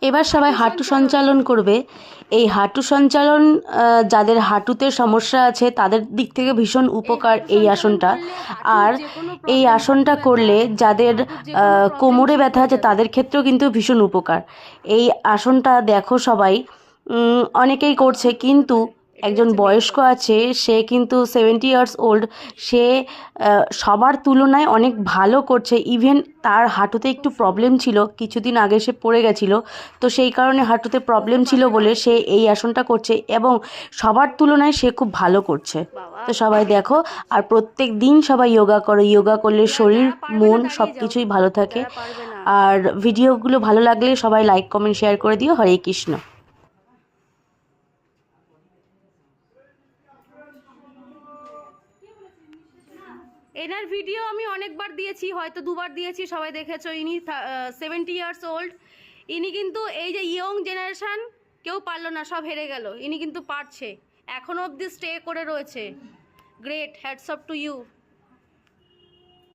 এবার সবাই হাঁটু সঞ্চালন করবে। এই হাঁটু সঞ্চালন যাদের হাঁটুতে সমস্যা আছে তাদের দিক থেকে ভীষণ উপকার এই আসনটা। আর এই আসনটা করলে যাদের কোমরে ব্যথা আছে তাদের ক্ষেত্রেও কিন্তু ভীষণ উপকার। এই আসনটা দেখো সবাই অনেকেই করছে, কিন্তু একজন বয়স্ক আছে, সে কিন্তু 70 ইয়ার্স ওল্ড, সে সবার তুলনায় অনেক ভালো করছে। ইভেন তার হাঁটুতে একটু প্রবলেম ছিল, কিছুদিন আগে সে পড়ে গেছিলো, তো সেই কারণে হাঁটুতে প্রবলেম ছিল বলে সে এই আসনটা করছে এবং সবার তুলনায় সে খুব ভালো করছে। তো সবাই দেখো, আর প্রত্যেক দিন সবাই যোগা করো। যোগা করলে শরীর মন সব কিছুই ভালো থাকে। আর ভিডিওগুলো ভালো লাগলে সবাই লাইক কমেন্ট শেয়ার করে দিও। হরে কৃষ্ণ। এনার ভিডিও আমি অনেকবার দিয়েছি, হয়তো দুবার দিয়েছি, সবাই দেখেছো। ইনি 70 ইয়ার্স ওল্ড। ইনি কিন্তু এই যে ইয়ং জেনারেশন কেউ পারলো না, সব হেরে গেল, ইনি কিন্তু পারছে, এখনো অবধি স্টে করে রয়েছে। Great, hats off to you.